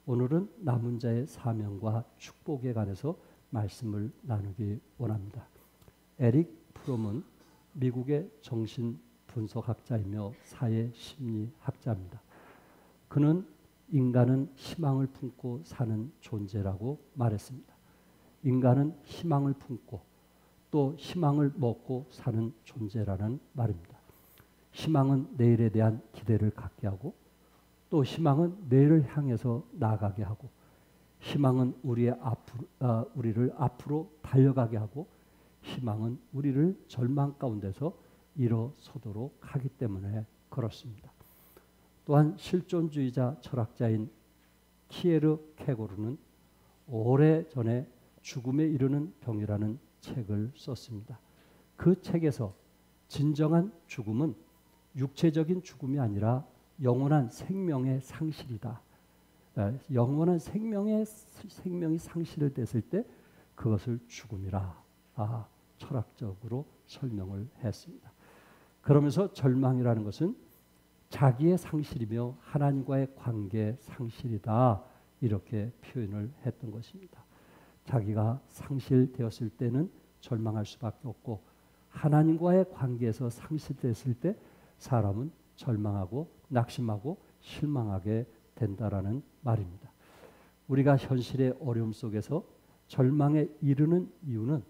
오늘은 남은 자의 사명과 축복에 관해서 말씀을 나누기 원합니다. 에릭 프롬은 미국의 정신분석학자이며 사회심리학자입니다. 그는 인간은 희망을 품고 사는 존재라고 말했습니다. 인간은 희망을 품고 또 희망을 먹고 사는 존재라는 말입니다. 희망은 내일에 대한 기대를 갖게 하고 또 희망은 내일을 향해서 나아가게 하고 희망은 우리를 앞으로 달려가게 하고 희망은 우리를 절망 가운데서 일어서도록 하기 때문에 그렇습니다. 또한 실존주의자 철학자인 키에르 케고르는 오래전에 죽음에 이르는 병이라는 책을 썼습니다. 그 책에서 진정한 죽음은 육체적인 죽음이 아니라 영원한 생명의 상실이다. 영원한 생명이 상실됐을 때 그것을 죽음이라 철학적으로 설명을 했습니다. 그러면서 절망이라는 것은 자기의 상실이며 하나님과의 관계 상실이다 이렇게 표현을 했던 것입니다. 자기가 상실되었을 때는 절망할 수밖에 없고 하나님과의 관계에서 상실됐을 때 사람은 절망하고 낙심하고 실망하게 된다라는 말입니다. 우리가 현실의 어려움 속에서 절망에 이르는 이유는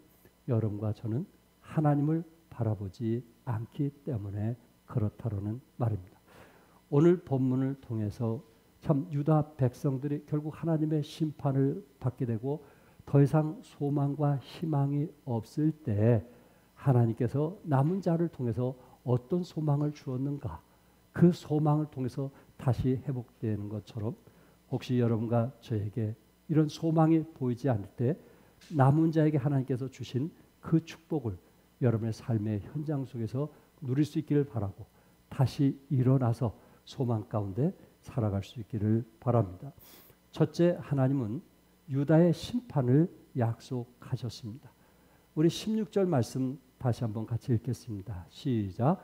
여러분과 저는 하나님을 바라보지 않기 때문에 그렇다라는 말입니다. 오늘 본문을 통해서 참 유다 백성들이 결국 하나님의 심판을 받게 되고 더 이상 소망과 희망이 없을 때 하나님께서 남은 자를 통해서 어떤 소망을 주었는가, 그 소망을 통해서 다시 회복되는 것처럼 혹시 여러분과 저에게 이런 소망이 보이지 않을 때 남은 자에게 하나님께서 주신 그 축복을 여러분의 삶의 현장 속에서 누릴 수 있기를 바라고 다시 일어나서 소망 가운데 살아갈 수 있기를 바랍니다. 첫째, 하나님은 유다의 심판을 약속하셨습니다. 우리 16절 말씀 다시 한번 같이 읽겠습니다. 시작.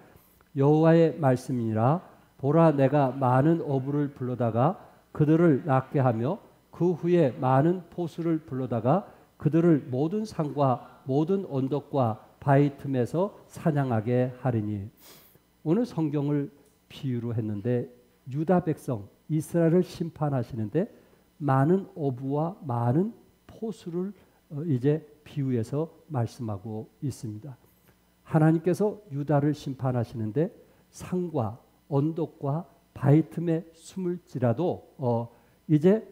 여호와의 말씀이니라 보라 내가 많은 어부를 불러다가 그들을 낫게 하며 그 후에 많은 포수를 불러다가 그들을 모든 산과 모든 언덕과 바위 틈에서 사냥하게 하리니. 오늘 성경을 비유로 했는데 유다 백성 이스라엘을 심판하시는데 많은 어부와 많은 포수를 이제 비유해서 말씀하고 있습니다. 하나님께서 유다를 심판하시는데 산과 언덕과 바위 틈에 숨을지라도 이제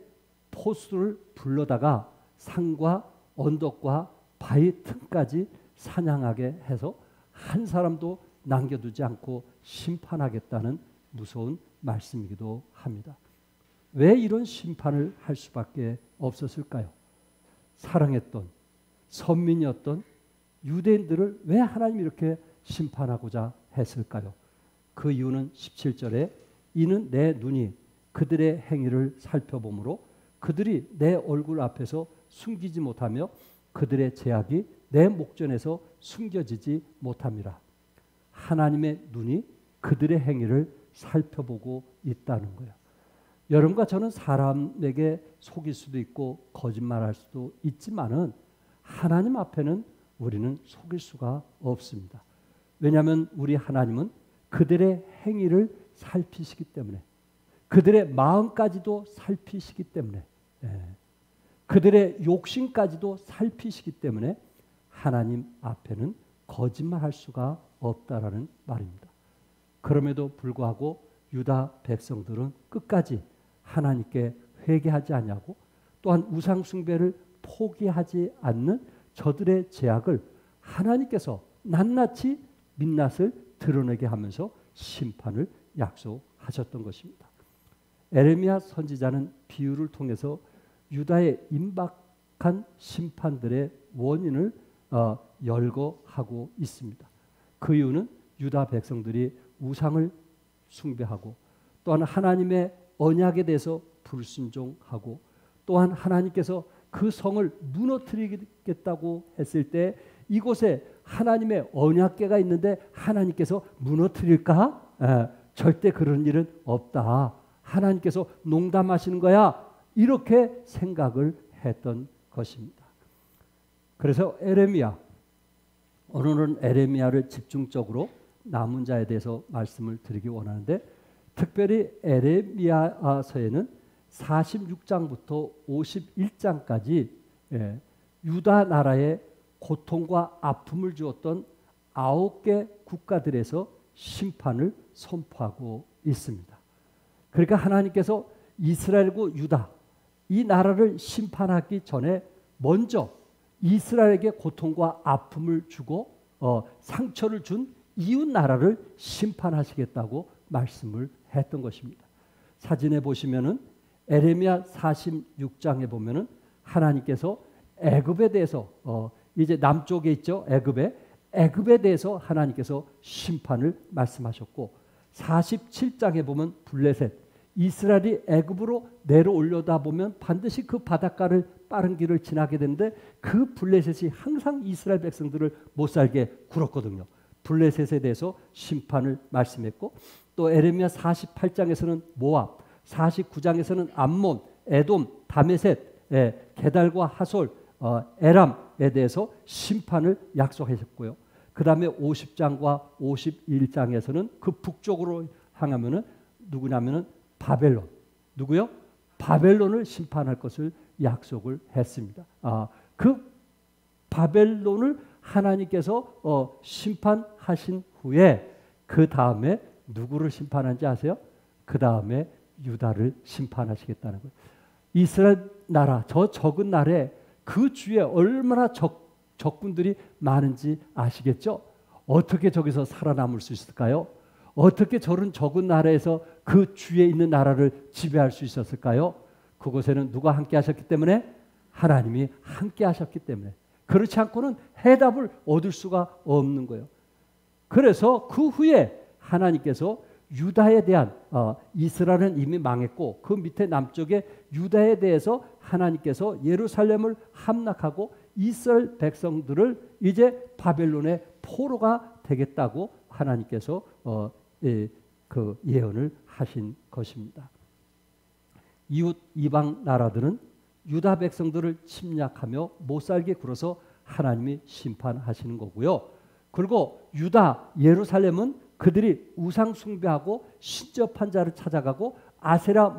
포수를 불러다가 산과 언덕과 바위 틈까지 사냥하게 해서 한 사람도 남겨두지 않고 심판하겠다는 무서운 말씀이기도 합니다. 왜 이런 심판을 할 수밖에 없었을까요? 사랑했던 선민이었던 유대인들을 왜 하나님이 이렇게 심판하고자 했을까요? 그 이유는 17절에 이는 내 눈이 그들의 행위를 살펴보므로 그들이 내 얼굴 앞에서 숨기지 못하며 그들의 죄악이 내 목전에서 숨겨지지 못함이라. 하나님의 눈이 그들의 행위를 살펴보고 있다는 거예요. 여러분과 저는 사람에게 속일 수도 있고 거짓말할 수도 있지만은 하나님 앞에는 우리는 속일 수가 없습니다. 왜냐하면 우리 하나님은 그들의 행위를 살피시기 때문에, 그들의 마음까지도 살피시기 때문에, 그들의 욕심까지도 살피시기 때문에 하나님 앞에는 거짓말할 수가 없다라는 말입니다. 그럼에도 불구하고 유다 백성들은 끝까지 하나님께 회개하지 않냐고, 또한 우상 숭배를 포기하지 않는 저들의 죄악을 하나님께서 낱낱이 민낯을 드러내게 하면서 심판을 약속하셨던 것입니다. 에레미야 선지자는 비유를 통해서 유다의 임박한 심판들의 원인을 열거하고 있습니다. 그 이유는 유다 백성들이 우상을 숭배하고 또한 하나님의 언약에 대해서 불순종하고 또한 하나님께서 그 성을 무너뜨리겠다고 했을 때 이곳에 하나님의 언약궤가 있는데 하나님께서 무너뜨릴까? 절대 그런 일은 없다. 하나님께서 농담하시는 거야. 이렇게 생각을 했던 것입니다. 그래서 에레미야, 오늘은 에레미야를 집중적으로 남은 자에 대해서 말씀을 드리기 원하는데, 특별히 에레미야서에는 46장부터 51장까지 유다 나라의 고통과 아픔을 주었던 9개 국가들에서 심판을 선포하고 있습니다. 그러니까 하나님께서 이스라엘과 유다 이 나라를 심판하기 전에 먼저 이스라엘에게 고통과 아픔을 주고 상처를 준 이웃 나라를 심판하시겠다고 말씀을 했던 것입니다. 사진에 보시면은 에레미야 46장에 보면은 하나님께서 애굽에 대해서 이제 남쪽에 있죠. 애굽에 대해서 하나님께서 심판을 말씀하셨고, 47장에 보면 블레셋, 이스라엘이 애굽으로 내려올려다 보면 반드시 그 바닷가를 빠른 길을 지나게 되는데 그 블레셋이 항상 이스라엘 백성들을 못 살게 굴었거든요. 블레셋에 대해서 심판을 말씀했고, 또 에레미야 48장에서는 모압, 49장에서는 암몬, 에돔, 다메셋, 게달과 하솔, 에람에 대해서 심판을 약속하셨고요. 그 다음에 50장과 51장에서는 그 북쪽으로 향하면은 누구냐면은 바벨론, 누구요? 바벨론을 심판할 것을 약속을 했습니다. 그 바벨론을 하나님께서 심판하신 후에 그 다음에 누구를 심판한지 아세요? 그 다음에 유다를 심판하시겠다는 거예요. 이스라엘 나라, 저 적은 나라에 그 주에 얼마나 적군들이 많은지 아시겠죠? 어떻게 저기서 살아남을 수 있을까요? 어떻게 저런 적은 나라에서 그 주에 있는 나라를 지배할 수 있었을까요? 그곳에는 누가 함께 하셨기 때문에? 하나님이 함께 하셨기 때문에. 그렇지 않고는 해답을 얻을 수가 없는 거예요. 그래서 그 후에 하나님께서 유다에 대한 이스라엘은 이미 망했고 그 밑에 남쪽에 유다에 대해서 하나님께서 예루살렘을 함락하고 이스라엘 백성들을 이제 바벨론의 포로가 되겠다고 하나님께서 그 예언을 하신 것입니다. 이웃 이방 나라들은 유다 백성들을 침략하며 못살게 굴어서 하나님이 심판하시는 거고요. 그리고 유다 예루살렘은 그들이 우상 숭배하고 신접한 자를 찾아가고 아세라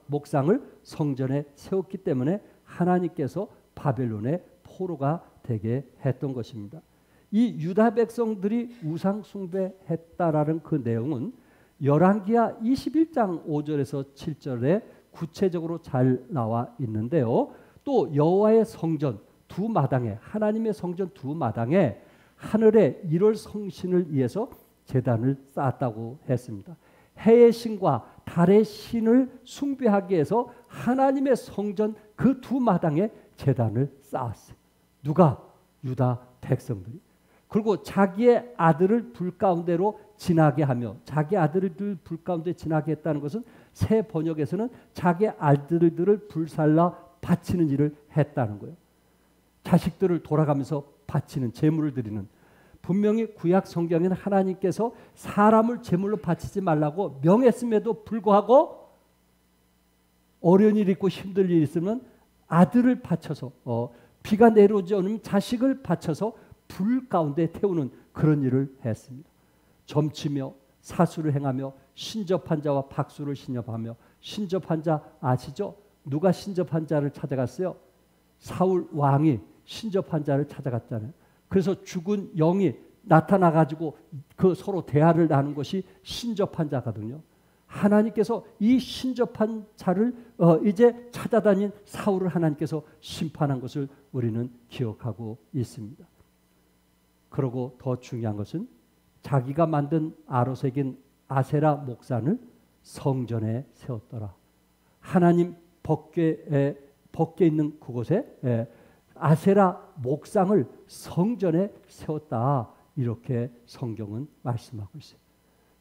목상을 성전에 세웠기 때문에 하나님께서 바벨론의 포로가 되게 했던 것입니다. 이 유다 백성들이 우상 숭배했다라는 그 내용은 열왕기하 21장 5절에서 7절에 구체적으로 잘 나와 있는데요. 또 여호와의 성전 두 마당에, 하나님의 성전 두 마당에 하늘의 1월 성신을 위해서 제단을 쌓았다고 했습니다. 해의 신과 달의 신을 숭배하기 위해서 하나님의 성전 그 두 마당에 제단을 쌓았어요. 누가? 유다 백성들이. 그리고 자기의 아들을 불 가운데로 지나게 하며, 자기 아들을 불 가운데 지나게 했다는 것은 새 번역에서는 자기 아들들을 불살라 바치는 일을 했다는 거예요. 자식들을 돌아가면서 바치는, 제물을 드리는. 분명히 구약 성경에는 하나님께서 사람을 제물로 바치지 말라고 명했음에도 불구하고 어려운 일이 있고 힘들 일이 있으면 아들을 바쳐서 비가 내려오지 않으면 자식을 바쳐서 불 가운데 태우는 그런 일을 했습니다. 점치며 사수를 행하며 신접한 자와 박수를 신접하며. 신접한 자 아시죠? 누가 신접한 자를 찾아갔어요? 사울 왕이 신접한 자를 찾아갔잖아요. 그래서 죽은 영이 나타나가지고 그 서로 대화를 나눈 것이 신접한 자거든요. 하나님께서 이 신접한 자를 이제 찾아다닌 사울을 하나님께서 심판한 것을 우리는 기억하고 있습니다. 그리고 더 중요한 것은 자기가 만든 아로색인 아세라 목산을 성전에 세웠더라. 하나님 법궤에 있는 그곳에 아세라 목상을 성전에 세웠다. 이렇게 성경은 말씀하고 있어요.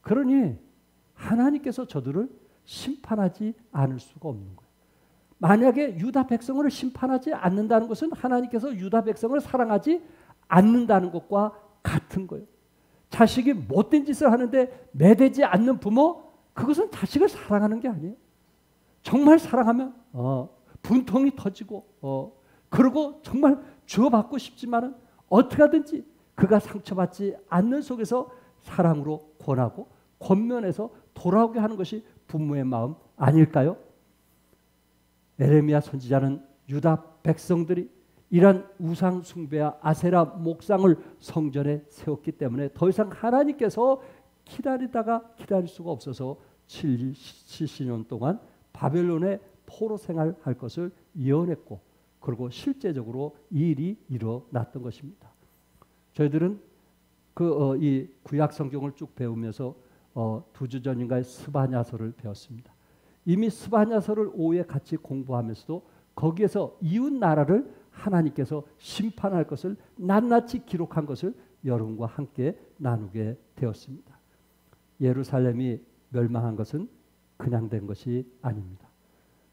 그러니 하나님께서 저들을 심판하지 않을 수가 없는 거예요. 만약에 유다 백성을 심판하지 않는다는 것은 하나님께서 유다 백성을 사랑하지 않는다는 것과 같은 거예요. 자식이 못된 짓을 하는데 매대지 않는 부모, 그것은 자식을 사랑하는 게 아니에요. 정말 사랑하면 분통이 터지고 그러고 정말 주어받고 싶지만은 어떻게 하든지 그가 상처받지 않는 속에서 사랑으로 권하고 권면해서 돌아오게 하는 것이 부모의 마음 아닐까요? 에레미야 선지자는 유다 백성들이 이런 우상 숭배와 아세라 목상을 성전에 세웠기 때문에 더 이상 하나님께서 기다리다가 기다릴 수가 없어서 70년 동안 바벨론의 포로 생활할 것을 예언했고 그리고 실제적으로 이 일이 일어났던 것입니다. 저희들은 이 구약 성경을 쭉 배우면서 2주 전인가에 스바냐서를 배웠습니다. 이미 스바냐서를 오후에 같이 공부하면서도 거기에서 이웃 나라를 하나님께서 심판할 것을 낱낱이 기록한 것을 여러분과 함께 나누게 되었습니다. 예루살렘이 멸망한 것은 그냥 된 것이 아닙니다.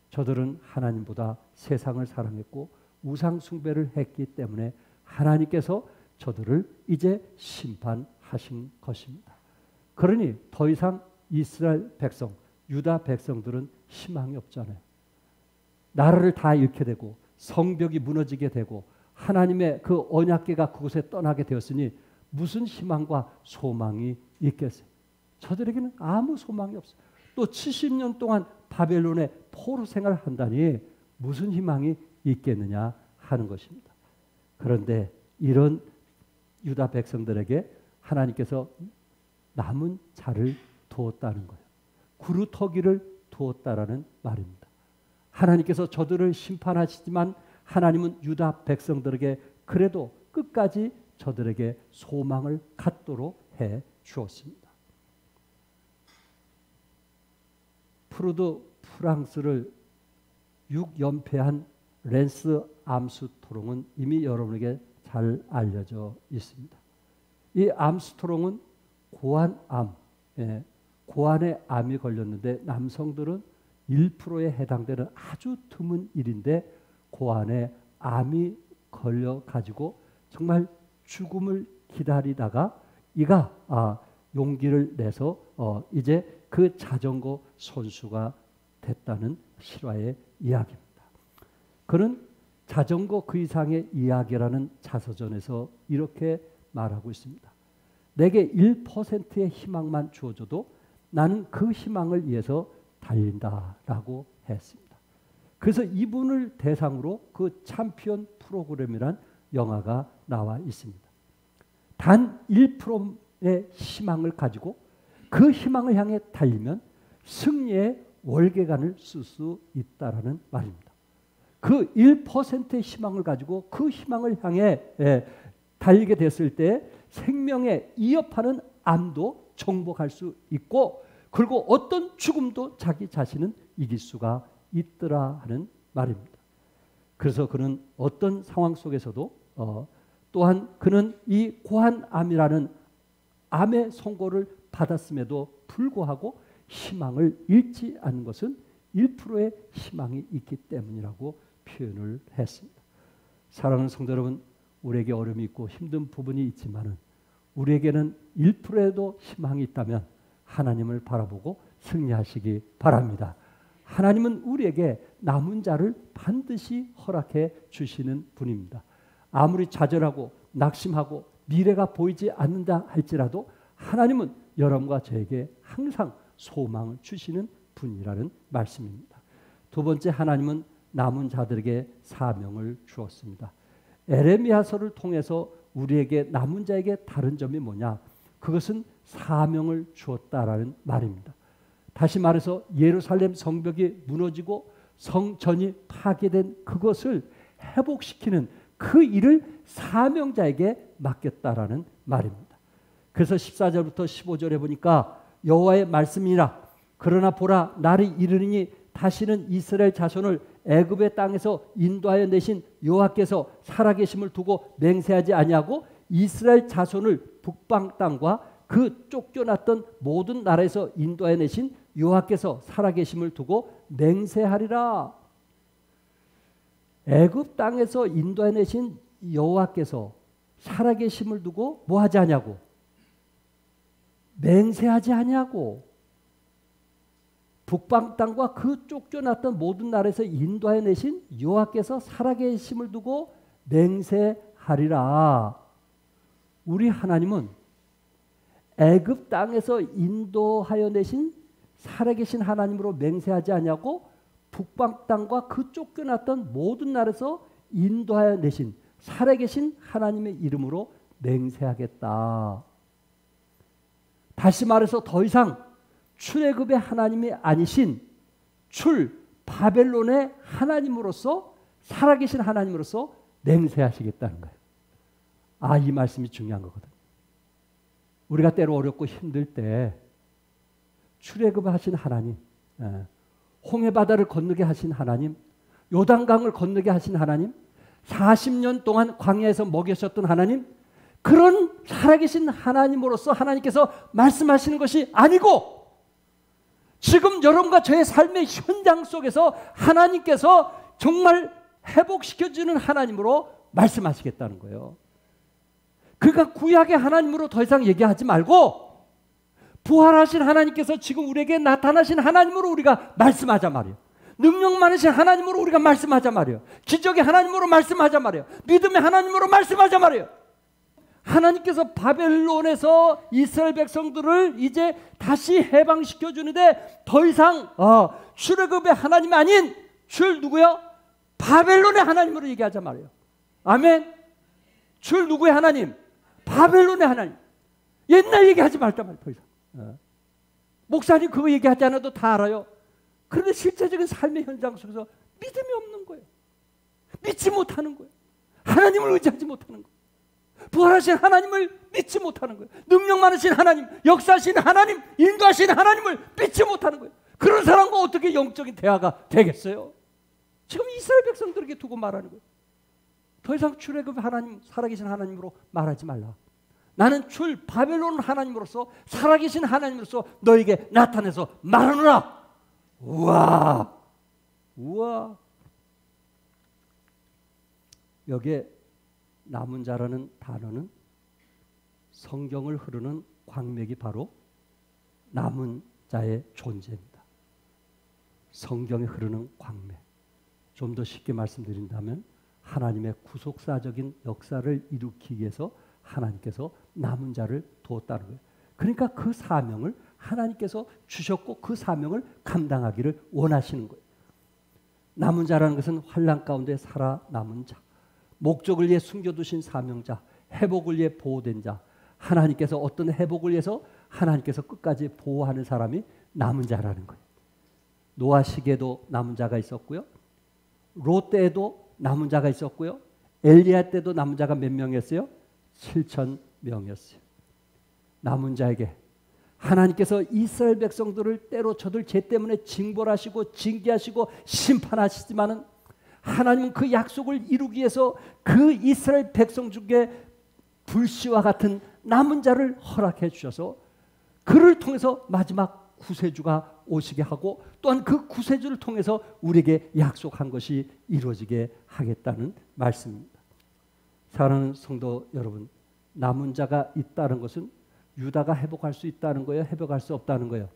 저들은 하나님보다 세상을 사랑했고 우상 숭배를 했기 때문에 하나님께서 저들을 이제 심판하신 것입니다. 그러니 더 이상 이스라엘 백성, 유다 백성들은 희망이 없잖아요. 나라를 다 잃게 되고 성벽이 무너지게 되고 하나님의 그 언약궤가 그곳에 떠나게 되었으니 무슨 희망과 소망이 있겠어요? 저들에게는 아무 소망이 없어요. 또 70년 동안 바벨론의 포로 생활을 한다니 무슨 희망이 있겠느냐 하는 것입니다. 그런데 이런 유다 백성들에게 하나님께서 남은 자를 두었다는 거예요. 구루터기를 두었다라는 말입니다. 하나님께서 저들을 심판하시지만 하나님은 유다 백성들에게 그래도 끝까지 저들에게 소망을 갖도록 해 주었습니다. 프루드 프랑스를 6연패한 랜스 암스트롱은 이미 여러분에게 잘 알려져 있습니다. 이 암스트롱은 고환의 암이 걸렸는데 남성들은 1%에 해당되는 아주 드문 일인데 고환에 암이 걸려가지고 정말 죽음을 기다리다가 이가 용기를 내서 이제 그 자전거 선수가 됐다는 실화의 이야기입니다. 그는 자전거 그 이상의 이야기라는 자서전에서 이렇게 말하고 있습니다. 내게 1%의 희망만 주어줘도 나는 그 희망을 위해서 달린다라고 했습니다. 그래서 이분을 대상으로 그 챔피언 프로그램이란 영화가 나와 있습니다. 단 1%의 희망을 가지고 그 희망을 향해 달리면 승리의 월계관을 쓸 수 있다라는 말입니다. 그 1%의 희망을 가지고 그 희망을 향해 달리게 됐을 때 생명에 이어파는 암도 정복할 수 있고 그리고 어떤 죽음도 자기 자신은 이길 수가 있더라 하는 말입니다. 그래서 그는 어떤 상황 속에서도 또한 그는 이 고환암이라는 암의 선고를 받았음에도 불구하고 희망을 잃지 않는 것은 1%의 희망이 있기 때문이라고 표현을 했습니다. 사랑하는 성도 여러분, 우리에게 어려움이 있고 힘든 부분이 있지만은 우리에게는 1%에도 희망이 있다면 하나님을 바라보고 승리하시기 바랍니다. 하나님은 우리에게 남은 자를 반드시 허락해 주시는 분입니다. 아무리 좌절하고 낙심하고 미래가 보이지 않는다 할지라도 하나님은 여러분과 저에게 항상 소망을 주시는 분이라는 말씀입니다. 두 번째, 하나님은 남은 자들에게 사명을 주었습니다. 에레미야서를 통해서 우리에게 남은 자에게 다른 점이 뭐냐? 그것은 사명을 주었다라는 말입니다. 다시 말해서 예루살렘 성벽이 무너지고 성전이 파괴된 그것을 회복시키는 그 일을 사명자에게 맡겼다라는 말입니다. 그래서 14절부터 15절에 보니까 여호와의 말씀이라 그러나 보라 날이 이르리니 다시는 이스라엘 자손을 애굽의 땅에서 인도하여 내신 여호와께서 살아계심을 두고 맹세하지 아니하고 이스라엘 자손을 북방 땅과 그 쫓겨났던 모든 나라에서 인도하여 내신 여호와께서 살아계심을 두고 맹세하리라. 애굽 땅에서 인도해 내신 여호와께서 살아계심을 두고 뭐 하지 않냐고? 맹세하지 않냐고. 북방 땅과 그 쫓겨났던 모든 나라에서 인도하여 내신 여호와께서 살아계심을 두고 맹세하리라. 우리 하나님은 애굽 땅에서 인도하여 내신 살아계신 하나님으로 맹세하지 아니하고 북방 땅과 그 쫓겨났던 모든 나라에서 인도하여 내신 살아계신 하나님의 이름으로 맹세하겠다. 다시 말해서 더 이상 출애굽의 하나님이 아니신 바벨론의 하나님으로서 살아계신 하나님으로서 맹세하시겠다는 거예요. 아, 이 말씀이 중요한 거거든요. 우리가 때로 어렵고 힘들 때 출애굽하신 하나님, 홍해바다를 건너게 하신 하나님, 요단강을 건너게 하신 하나님, 40년 동안 광야에서 먹이셨던 하나님, 그런 살아계신 하나님으로서 하나님께서 말씀하시는 것이 아니고 지금 여러분과 저의 삶의 현장 속에서 하나님께서 정말 회복시켜주는 하나님으로 말씀하시겠다는 거예요. 그러니까 구약의 하나님으로 더 이상 얘기하지 말고 부활하신 하나님께서 지금 우리에게 나타나신 하나님으로 우리가 말씀하자 말이에요. 능력 많으신 하나님으로 우리가 말씀하자 말이에요. 기적의 하나님으로 말씀하자 말이에요. 믿음의 하나님으로 말씀하자 말이에요. 하나님께서 바벨론에서 이스라엘 백성들을 이제 다시 해방시켜 주는데 더 이상 출애굽의 하나님이 아닌 누구요? 바벨론의 하나님으로 얘기하자 말이에요. 아멘. 누구의 하나님? 바벨론의 하나님. 옛날 얘기하지 말자 말이에요. 더 이상. 목사님 그거 얘기하지 않아도 다 알아요. 그런데 실제적인 삶의 현장 속에서 믿음이 없는 거예요. 믿지 못하는 거예요. 하나님을 의지하지 못하는 거예요. 부활하신 하나님을 믿지 못하는 거예요. 능력 많으신 하나님, 역사하신 하나님, 인도하신 하나님을 믿지 못하는 거예요. 그런 사람과 어떻게 영적인 대화가 되겠어요? 지금 이스라엘 백성들에게 두고 말하는 거예요. 더 이상 출애굽 하나님, 살아계신 하나님으로 말하지 말라. 나는 바벨론 하나님으로서 살아계신 하나님으로서 너에게 나타내서 말하노라. 우와. 여기에 남은 자라는 단어는 성경을 흐르는 광맥이 바로 남은 자의 존재입니다. 성경에 흐르는 광맥. 좀 더 쉽게 말씀드린다면 하나님의 구속사적인 역사를 이루기 위해서 하나님께서 남은 자를 두었다는 거예요. 그러니까 그 사명을 하나님께서 주셨고 그 사명을 감당하기를 원하시는 거예요. 남은 자라는 것은 환난 가운데 살아남은 자, 목적을 위해 숨겨두신 사명자, 회복을 위해 보호된 자, 하나님께서 어떤 회복을 위해서 하나님께서 끝까지 보호하는 사람이 남은 자라는 거예요. 노아 시기에도 남은 자가 있었고요. 롯 때에도 남은 자가 있었고요. 엘리야 때도 남은 자가 몇 명이었어요? 7,000명이었어요. 남은 자에게 하나님께서 이스라엘 백성들을 때로쳐들 죄 때문에 징벌하시고 징계하시고 심판하시지만은 하나님은 그 약속을 이루기 위해서 그 이스라엘 백성 중에 불씨와 같은 남은 자를 허락해 주셔서 그를 통해서 마지막 구세주가 오시게 하고 또한 그 구세주를 통해서 우리에게 약속한 것이 이루어지게 하겠다는 말씀입니다. 사랑하는 성도 여러분, 남은 자가 있다는 것은 유다가 회복할 수 있다는 거예요? 회복할 수 없다는 거예요?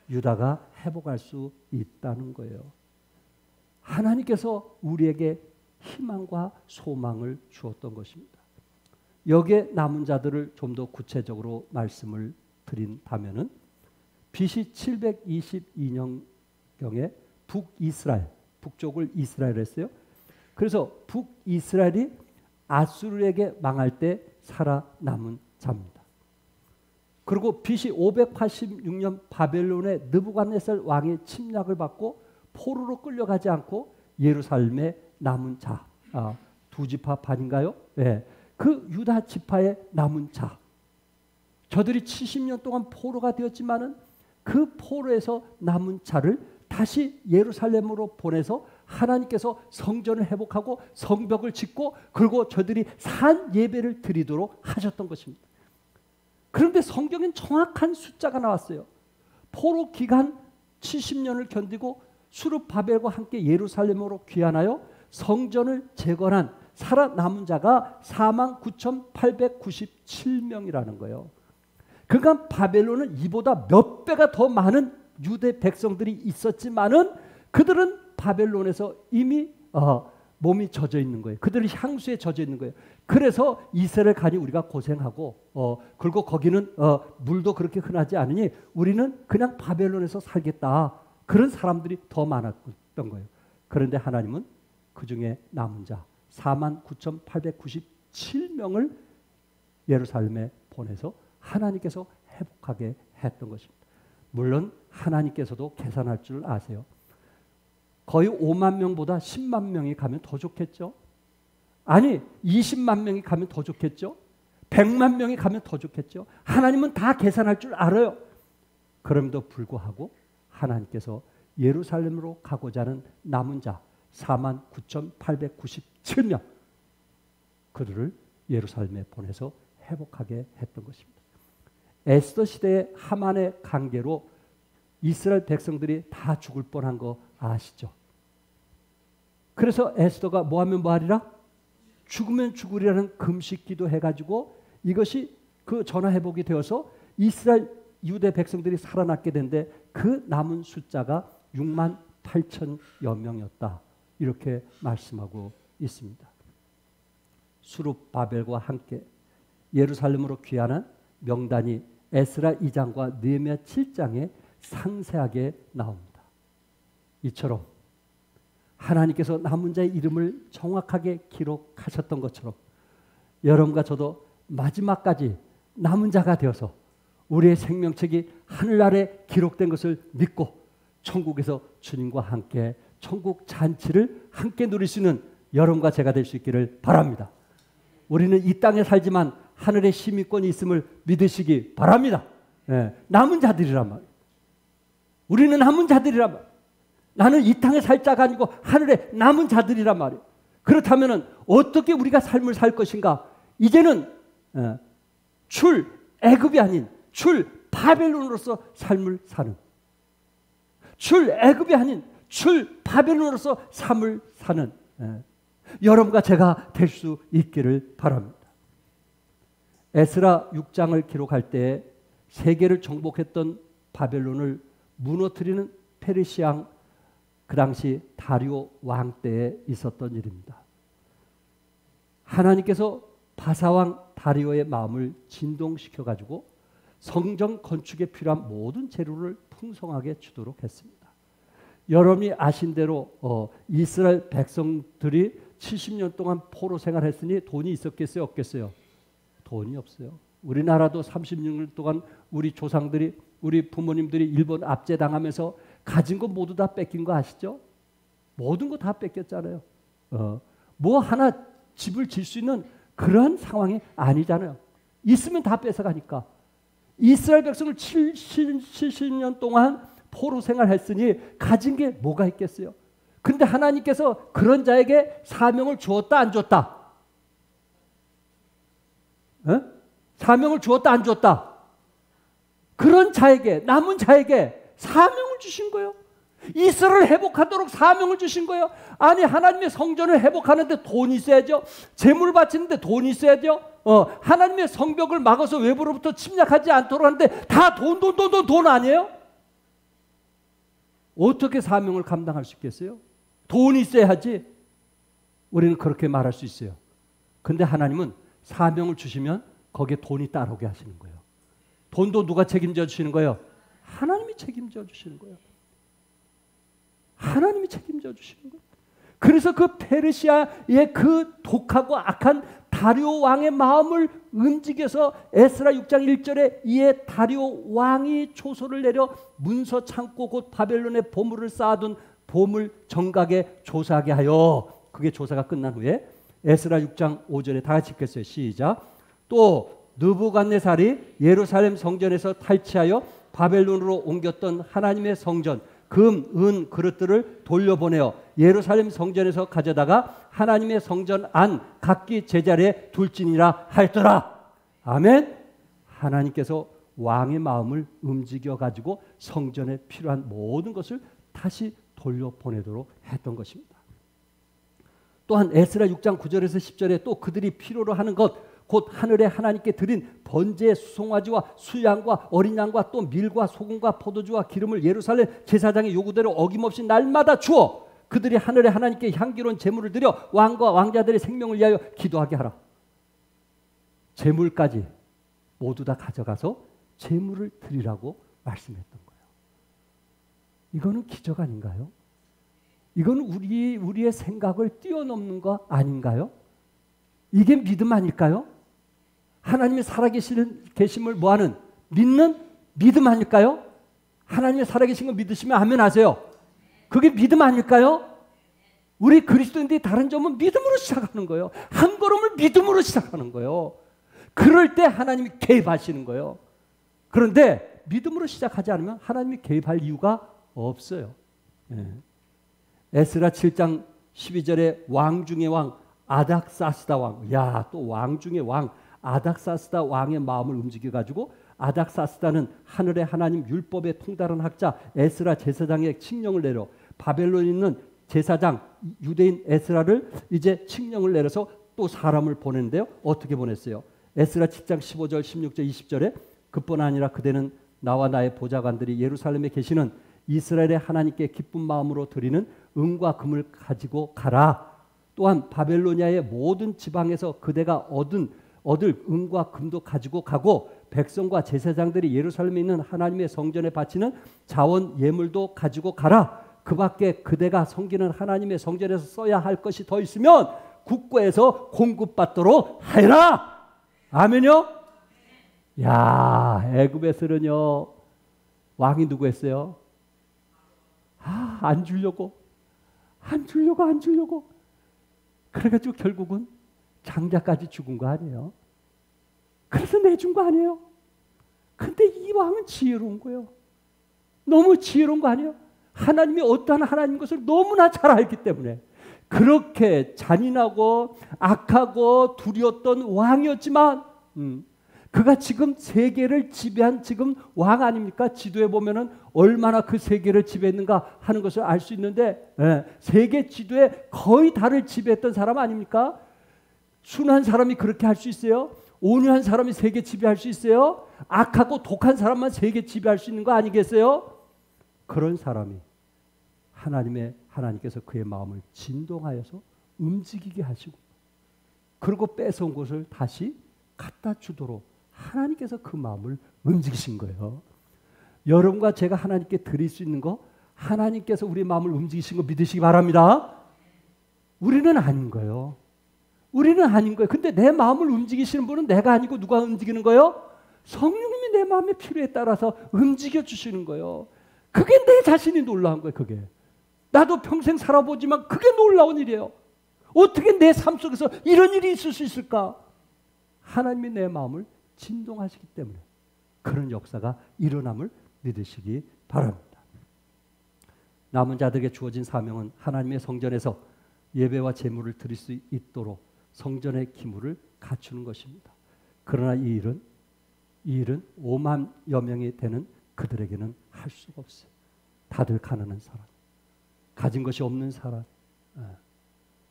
유다가 회복할 수 있다는 거예요. 하나님께서 우리에게 희망과 소망을 주었던 것입니다. 여기에 남은 자들을 좀 더 구체적으로 말씀을 드린다면은 BC 722년경에 북이스라엘, 북쪽을 이스라엘 했어요. 그래서 북이스라엘이 아수르에게 망할 때 살아남은 자입니다. 그리고 BC 586년 바벨론의 느부갓네살 왕의 침략을 받고 포로로 끌려가지 않고 예루살렘에 남은 자, 두 지파 반인가요? 네. 그 유다 지파의 남은 자. 저들이 70년 동안 포로가 되었지만은 그 포로에서 남은 자를 다시 예루살렘으로 보내서 하나님께서 성전을 회복하고 성벽을 짓고 그리고 저들이 산 예배를 드리도록 하셨던 것입니다. 그런데 성경엔 정확한 숫자가 나왔어요. 포로 기간 70년을 견디고 수르바벨과 함께 예루살렘으로 귀환하여 성전을 재건한 살아남은 자가 49,897명이라는 거예요. 그러니까 바벨론은 이보다 몇 배가 더 많은 유대 백성들이 있었지만은 그들은 바벨론에서 이미 몸이 젖어 있는 거예요. 그들이 향수에 젖어 있는 거예요. 그래서 이스라엘 가니 우리가 고생하고 그리고 거기는 물도 그렇게 흔하지 않으니 우리는 그냥 바벨론에서 살겠다. 그런 사람들이 더 많았던 거예요. 그런데 하나님은 그중에 남은 자 49,897명을 예루살렘에 보내서 하나님께서 회복하게 했던 것입니다. 물론 하나님께서도 계산할 줄 아세요. 거의 5만 명보다 10만 명이 가면 더 좋겠죠. 아니 20만 명이 가면 더 좋겠죠. 100만 명이 가면 더 좋겠죠. 하나님은 다 계산할 줄 알아요. 그럼에도 불구하고 하나님께서 예루살렘으로 가고자 하는 남은 자 49,897명 그들을 예루살렘에 보내서 회복하게 했던 것입니다. 에스더 시대의 하만의 관계로 이스라엘 백성들이 다 죽을 뻔한 거 아시죠? 그래서 에스더가 뭐하면 뭐하리라? 죽으면 죽으리라는 금식 기도해가지고 이것이 그 전화회복이 되어서 이스라엘 유대 백성들이 살아났게 된데 그 남은 숫자가 6만 8천여 명이었다. 이렇게 말씀하고 있습니다. 수룹바벨과 함께 예루살렘으로 귀환한 명단이 에스라 2장과 느헤미야 7장에 상세하게 나옵니다. 이처럼 하나님께서 남은 자의 이름을 정확하게 기록하셨던 것처럼 여러분과 저도 마지막까지 남은 자가 되어서 우리의 생명책이 하늘나라에 기록된 것을 믿고 천국에서 주님과 함께 천국 잔치를 함께 누릴 수 있는 여러분과 제가 될 수 있기를 바랍니다. 우리는 이 땅에 살지만 하늘의 시민권이 있음을 믿으시기 바랍니다. 남은 자들이란 말이에요. 우리는 남은 자들이란 말이에요. 나는 이 땅에 살 자가 아니고 하늘에 남은 자들이란 말이에요. 그렇다면 어떻게 우리가 삶을 살 것인가? 이제는 출애굽이 아닌 출바벨론으로서 삶을 사는, 출애굽이 아닌 출바벨론으로서 삶을 사는 여러분과 제가 될 수 있기를 바랍니다. 에스라 6장을 기록할 때 세계를 정복했던 바벨론을 무너뜨리는 페르시아 왕, 그 당시 다리오 왕 때에 있었던 일입니다. 하나님께서 바사왕 다리오의 마음을 진동시켜가지고 성전 건축에 필요한 모든 재료를 풍성하게 주도록 했습니다. 여러분이 아신 대로 이스라엘 백성들이 70년 동안 포로 생활했으니 돈이 있었겠어요? 없겠어요? 돈이 없어요. 우리나라도 36년 동안 우리 조상들이, 우리 부모님들이 일본 압제당하면서 가진 거 모두 다 뺏긴 거 아시죠? 모든 거 다 뺏겼잖아요. 뭐 하나 집을 질 수 있는 그런 상황이 아니잖아요. 있으면 다 뺏어가니까. 이스라엘 백성을 70년 동안 포로 생활했으니 가진 게 뭐가 있겠어요? 근데 하나님께서 그런 자에게 사명을 주었다 안 줬다? 사명을 주었다 안 줬다? 그런 자에게, 남은 자에게 사명을 주신 거예요. 이스라엘을 회복하도록 사명을 주신 거예요. 아니 하나님의 성전을 회복하는데 돈이 있어야죠. 재물 바치는데 돈이 있어야죠. 하나님의 성벽을 막아서 외부로부터 침략하지 않도록 하는데 다 돈 아니에요? 어떻게 사명을 감당할 수 있겠어요? 돈이 있어야지. 우리는 그렇게 말할 수 있어요. 근데 하나님은 사명을 주시면 거기에 돈이 따라오게 하시는 거예요. 돈도 누가 책임져 주시는 거예요? 하나님이 책임져 주시는 거예요. 하나님이 책임져 주시는 거예요. 그래서 그 페르시아의 그 독하고 악한 다리오 왕의 마음을 움직여서 에스라 6장 1절에 이에 다리오 왕이 초소를 내려 문서 창고 곧 바벨론의 보물을 쌓아둔 보물 정각에 조사하게 하여, 그게 조사가 끝난 후에 에스라 6장 5절에 다 같이 읽겠어요. 시작. 또 느부갓네살이 예루살렘 성전에서 탈취하여 바벨론으로 옮겼던 하나님의 성전 금, 은 그릇들을 돌려보내어 예루살렘 성전에서 가져다가 하나님의 성전 안 각기 제자리에 둘지니라 할더라. 아멘. 하나님께서 왕의 마음을 움직여 가지고 성전에 필요한 모든 것을 다시 돌려보내도록 했던 것입니다. 또한 에스라 6장 9절에서 10절에 또 그들이 필요로 하는 것 곧 하늘의 하나님께 드린 번제의 수송아지와 수양과 어린 양과 또 밀과 소금과 포도주와 기름을 예루살렘 제사장의 요구대로 어김없이 날마다 주어 그들이 하늘의 하나님께 향기로운 제물을 드려 왕과 왕자들의 생명을 위하여 기도하게 하라. 제물까지 모두 다 가져가서 제물을 드리라고 말씀했던 거예요. 이거는 기적 아닌가요? 이건 우리의 생각을 뛰어넘는 거 아닌가요? 이게 믿음 아닐까요? 하나님의 살아계심을 뭐하는? 믿는 믿음 아닐까요? 하나님의 살아계신 걸 믿으시면 아멘 하세요. 그게 믿음 아닐까요? 우리 그리스도인들이 다른 점은 믿음으로 시작하는 거예요. 한 걸음을 믿음으로 시작하는 거예요. 그럴 때 하나님이 개입하시는 거예요. 그런데 믿음으로 시작하지 않으면 하나님이 개입할 이유가 없어요. 에스라 7장 12절에 왕 중의 왕 아닥사스다 왕. 야, 또 왕 중의 왕 아닥사스다 왕의 마음을 움직여가지고 아닥사스다는 하늘의 하나님 율법의 통달한 학자 에스라 제사장의 칙령을 내려 바벨론에 있는 제사장 유대인 에스라를 이제 칙령을 내려서 또 사람을 보냈는데요. 어떻게 보냈어요? 에스라 7장 15절 16절 20절에 그뿐 아니라 그대는 나와 나의 보좌관들이 예루살렘에 계시는 이스라엘의 하나님께 기쁜 마음으로 드리는 은과 금을 가지고 가라. 또한 바벨로니아의 모든 지방에서 그대가 얻을 은과 금도 가지고 가고 백성과 제사장들이 예루살렘에 있는 하나님의 성전에 바치는 자원 예물도 가지고 가라. 그 밖에 그대가 섬기는 하나님의 성전에서 써야 할 것이 더 있으면 국고에서 공급받도록 하라. 아멘요? 야, 애굽에서는요 왕이 누구였어요? 안 주려고. 그래가지고 결국은 장자까지 죽은 거 아니에요? 그래서 내준 거 아니에요? 근데 이 왕은 지혜로운 거예요. 너무 지혜로운 거 아니에요? 하나님이 어떠한 하나님인 것을 너무나 잘 알기 때문에 그렇게 잔인하고 악하고 두려웠던 왕이었지만 그가 지금 세계를 지배한 지금 왕 아닙니까? 지도에 보면은 얼마나 그 세계를 지배했는가 하는 것을 알 수 있는데 세계 지도에 거의 다를 지배했던 사람 아닙니까? 순한 사람이 그렇게 할 수 있어요? 온유한 사람이 세계 지배할 수 있어요? 악하고 독한 사람만 세계 지배할 수 있는 거 아니겠어요? 그런 사람이 하나님께서 그의 마음을 진동하여서 움직이게 하시고 그리고 뺏어온 것을 다시 갖다 주도록 하나님께서 그 마음을 움직이신 거예요. 여러분과 제가 하나님께 드릴 수 있는 거 하나님께서 우리 마음을 움직이신 거 믿으시기 바랍니다. 우리는 아닌 거예요. 근데 내 마음을 움직이시는 분은 내가 아니고 누가 움직이는 거예요? 성령님이 내 마음의 필요에 따라서 움직여 주시는 거예요. 그게 내 자신이 놀라운 거예요. 그게 나도 평생 살아보지만 그게 놀라운 일이에요. 어떻게 내 삶 속에서 이런 일이 있을 수 있을까? 하나님이 내 마음을 진동하시기 때문에 그런 역사가 일어남을 믿으시기 바랍니다. 남은 자들에게 주어진 사명은 하나님의 성전에서 예배와 제물을 드릴 수 있도록 성전의 기물을 갖추는 것입니다. 그러나 이 일은 5만여 명이 되는 그들에게는 할 수가 없어요. 다들 가난한 사람, 가진 것이 없는 사람,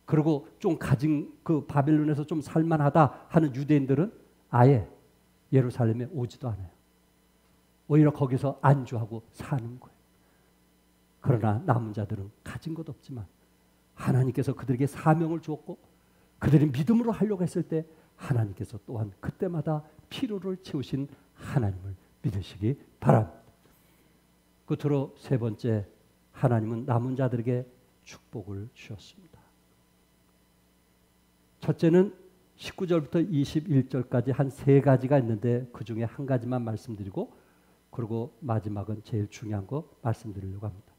그리고 좀 가진 그 바벨론에서 좀 살만하다 하는 유대인들은 아예 예루살렘에 오지도 않아요. 오히려 거기서 안주하고 사는 거예요. 그러나 남은 자들은 가진 것 없지만 하나님께서 그들에게 사명을 주었고 그들이 믿음으로 하려고 했을 때 하나님께서 또한 그때마다 필요를 채우신 하나님을 믿으시기 바랍니다. 끝으로 세 번째, 하나님은 남은 자들에게 축복을 주셨습니다. 첫째는 19절부터 21절까지 한 세 가지가 있는데 그 중에 한 가지만 말씀드리고 그리고 마지막은 제일 중요한 거 말씀드리려고 합니다.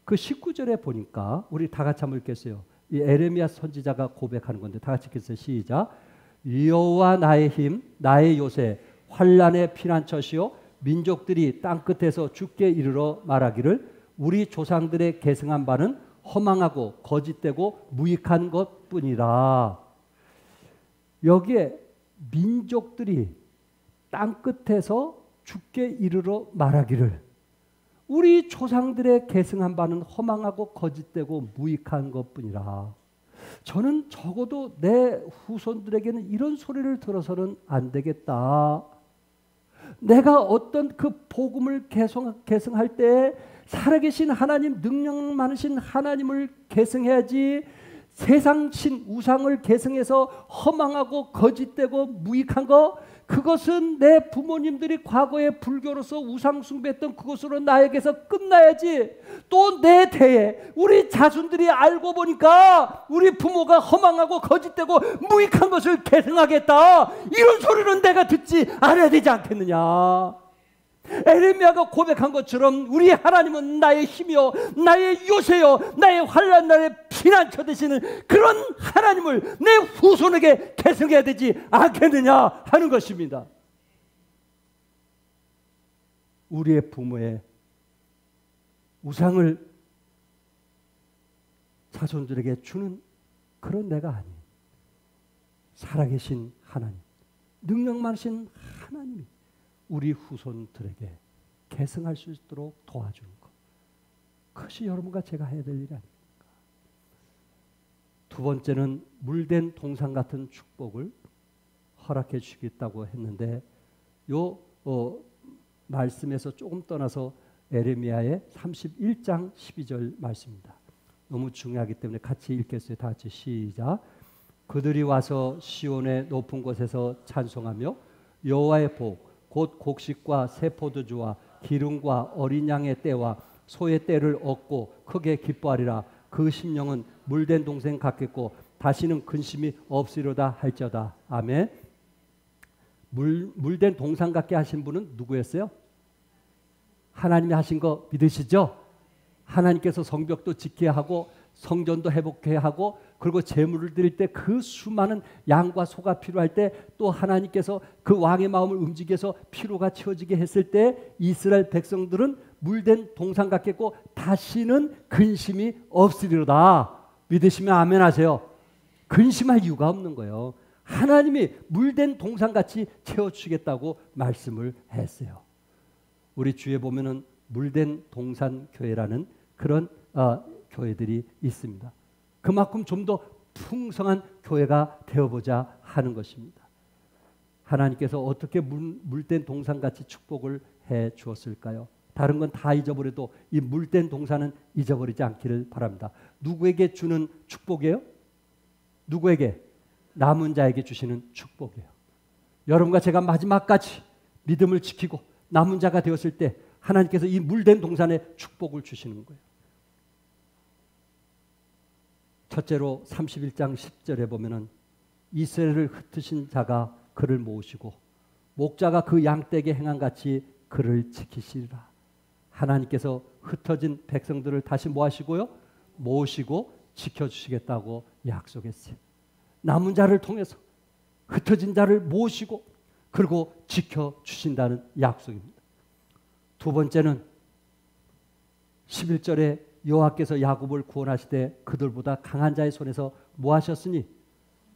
그 19절에 보니까 우리 다 같이 한번 읽겠어요. 이 에레미야 선지자가 고백하는 건데 다 같이 읽겠어요. 시작. 여호와 나의 힘, 나의 요새, 환난의 피난처시요 민족들이 땅끝에서 주께 이르러 말하기를 우리 조상들의 계승한 바는 허망하고 거짓되고 무익한 것뿐이라. 여기에 민족들이 땅끝에서 주께 이르러 말하기를 우리 조상들의 계승한 바는 허망하고 거짓되고 무익한 것뿐이라. 저는 적어도 내 후손들에게는 이런 소리를 들어서는 안 되겠다. 내가 어떤 그 복음을 계승할 때 살아계신 하나님, 능력 많으신 하나님을 계승해야지, 세상 신 우상을 계승해서 허망하고 거짓되고 무익한 거, 그것은 내 부모님들이 과거에 불교로서 우상 숭배했던 그것으로 나에게서 끝나야지. 또 내 대에 우리 자손들이 알고 보니까 우리 부모가 허망하고 거짓되고 무익한 것을 계승하겠다, 이런 소리는 내가 듣지 않아야 되지 않겠느냐. 에레미야가 고백한 것처럼 우리 하나님은 나의 힘이요, 나의 요새요, 나의 환난 날의 피난처 되시는 그런 하나님을 내 후손에게 계승해야 되지 않겠느냐 하는 것입니다. 우리의 부모의 우상을 자손들에게 주는 그런 내가 아닌 살아계신 하나님, 능력 많으신 하나님이 우리 후손들에게 계승할 수 있도록 도와주는 것, 그것이 여러분과 제가 해야 될 일이 아닙니까? 두 번째는 물된 동상 같은 축복을 허락해 주시겠다고 했는데, 요 말씀에서 조금 떠나서 에레미야의 31장 12절 말씀입니다. 너무 중요하기 때문에 같이 읽겠어요. 다 같이 시작. 그들이 와서 시온의 높은 곳에서 찬송하며 여호와의 복 곧 곡식과 새 포도주와 기름과 어린 양의 떼와 소의 떼를 얻고 크게 기뻐하리라. 그 심령은 물된 동생 같겠고 다시는 근심이 없으리로다 할지어다. 아멘. 물된 동상 같게 하신 분은 누구였어요? 하나님이 하신 거 믿으시죠? 하나님께서 성벽도 지켜야 하고 성전도 회복해야 하고, 그리고 제물을 드릴 때 그 수많은 양과 소가 필요할 때 또 하나님께서 그 왕의 마음을 움직여서 피로가 채워지게 했을 때 이스라엘 백성들은 물된 동상 같겠고 다시는 근심이 없으리로다. 믿으시면 아멘 하세요. 근심할 이유가 없는 거예요. 하나님이 물된 동상같이 채워주시겠다고 말씀을 했어요. 우리 주위에 보면은 물된 동산 교회라는 그런 교회들이 있습니다. 그만큼 좀 더 풍성한 교회가 되어보자 하는 것입니다. 하나님께서 어떻게 물된 동산같이 축복을 해 주었을까요? 다른 건 다 잊어버려도 이 물된 동산은 잊어버리지 않기를 바랍니다. 누구에게 주는 축복이에요? 누구에게? 남은 자에게 주시는 축복이에요. 여러분과 제가 마지막까지 믿음을 지키고 남은 자가 되었을 때 하나님께서 이 물된 동산에 축복을 주시는 거예요. 첫째로 31장 10절에 보면은 이스라엘을 흩으신 자가 그를 모으시고 목자가 그 양떼에게 행한 같이 그를 지키시리라. 하나님께서 흩어진 백성들을 다시 뭐 하시고요? 모으시고 지켜주시겠다고 약속했어요. 남은 자를 통해서 흩어진 자를 모으시고 그리고 지켜주신다는 약속입니다. 두 번째는 11절에 여호와께서 야곱을 구원하시되 그들보다 강한 자의 손에서 뭐 하셨으니?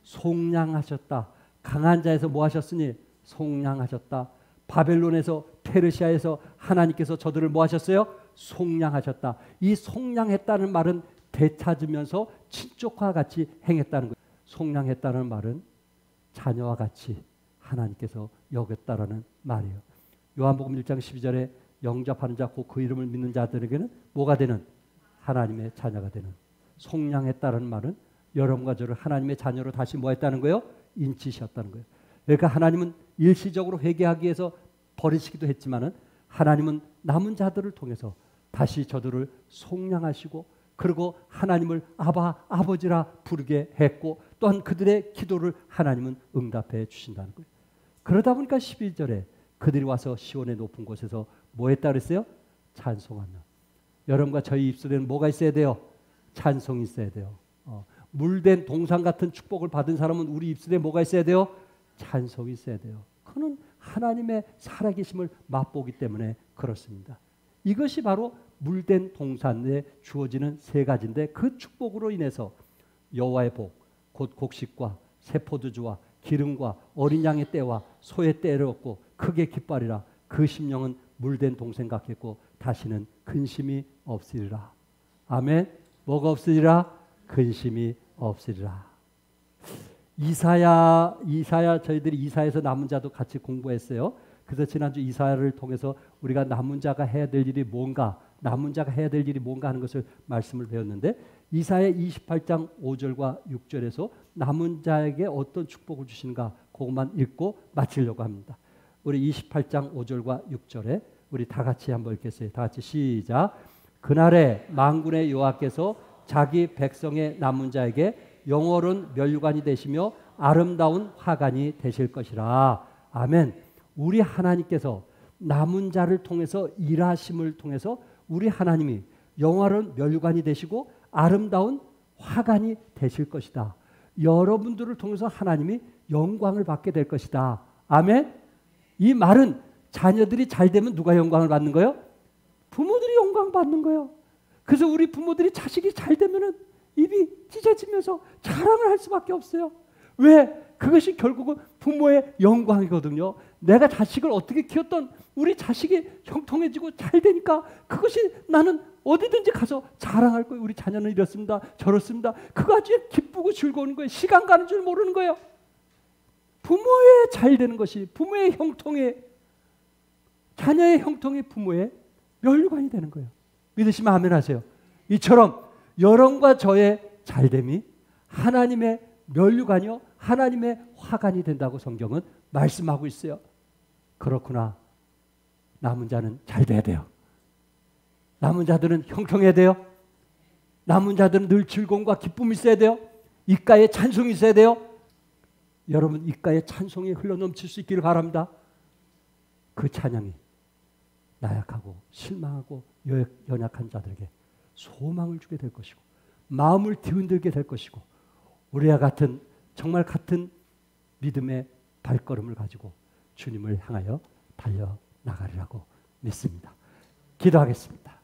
속량하셨다. 강한 자에서 뭐 하셨으니? 속량하셨다. 바벨론에서 페르시아에서 하나님께서 저들을 뭐 하셨어요? 속량하셨다. 이 속량했다는 말은 되찾으면서 친족과 같이 행했다는 거예요. 속량했다는 말은 자녀와 같이 하나님께서 여겼다라는 말이에요. 요한복음 1장 12절에 영접하는 자 곧 그 이름을 믿는 자들에게는 뭐가 되는? 하나님의 자녀가 되는. 속량했다는 말은 여러분과 저를 하나님의 자녀로 다시 뭐 했다는 거예요? 인치셨다는 거예요. 그러니까 하나님은 일시적으로 회개하기 위해서 버리시기도 했지만은 하나님은 남은 자들을 통해서 다시 저들을 속량하시고 그리고 하나님을 아바 아버지라 부르게 했고 또한 그들의 기도를 하나님은 응답해 주신다는 거예요. 그러다 보니까 12절에 그들이 와서 시온의 높은 곳에서 뭐 했다 그랬어요? 찬송하며. 여러분과 저희 입술에는 뭐가 있어야 돼요? 찬송이 있어야 돼요. 물된 동상 같은 축복을 받은 사람은 우리 입술에 뭐가 있어야 돼요? 찬송이 있어야 돼요. 그는 하나님의 살아계심을 맛보기 때문에 그렇습니다. 이것이 바로 물된 동산에 주어지는 세 가지인데 그 축복으로 인해서 여호와의 복, 곧 곡식과 새 포도주와 기름과 어린 양의 떼와 소의 떼를 얻고 크게 기뻐하리라. 그 심령은 물된 동생 같겠고 다시는 근심이 없으리라. 아멘. 뭐가 없으리라? 근심이 없으리라. 이사야 저희들이 이사야에서 남은 자도 같이 공부했어요. 그래서 지난주 이사야를 통해서 우리가 남은 자가 해야 될 일이 뭔가, 남은 자가 해야 될 일이 뭔가 하는 것을 말씀을 배웠는데 이사야 28장 5절과 6절에서 남은 자에게 어떤 축복을 주시는가 그것만 읽고 마치려고 합니다. 우리 28장 5절과 6절에 우리 다 같이 한번 읽겠어요. 다 같이 시작. 그날에 만군의 여호와께서 자기 백성의 남은 자에게 영원한 면류관이 되시며 아름다운 화관이 되실 것이라. 아멘. 우리 하나님께서 남은 자를 통해서 일하심을 통해서 우리 하나님이 영원한 면류관이 되시고 아름다운 화관이 되실 것이다. 여러분들을 통해서 하나님이 영광을 받게 될 것이다. 아멘. 이 말은 자녀들이 잘 되면 누가 영광을 받는 거예요? 부모들이 영광 받는 거예요. 그래서 우리 부모들이 자식이 잘 되면은 입이 찢어지면서 자랑을 할 수밖에 없어요. 왜? 그것이 결국은 부모의 영광이거든요. 내가 자식을 어떻게 키웠던 우리 자식이 형통해지고 잘 되니까 그것이 나는 어디든지 가서 자랑할 거예요. 우리 자녀는 이렇습니다. 저렇습니다. 그거 아주 기쁘고 즐거운 거예요. 시간 가는 줄 모르는 거예요. 부모의 잘 되는 것이 부모의 형통에 자녀의 형통이 부모의 면류관이 되는 거예요. 믿으시면 아멘 하세요. 이처럼 여러분과 저의 잘됨이 하나님의 면류관이요 하나님의 화관이 된다고 성경은 말씀하고 있어요. 그렇구나. 남은 자는 잘 돼야 돼요. 남은 자들은 형통해야 돼요. 남은 자들은 늘 즐거움과 기쁨이 있어야 돼요. 입가에 찬송이 있어야 돼요. 여러분 입가에 찬송이 흘러넘칠 수 있기를 바랍니다. 그 찬양이 나약하고 실망하고 연약한 자들에게 소망을 주게 될 것이고 마음을 뒤흔들게 될 것이고 우리와 같은 정말 같은 믿음의 발걸음을 가지고 주님을 향하여 달려나가리라고 믿습니다. 기도하겠습니다.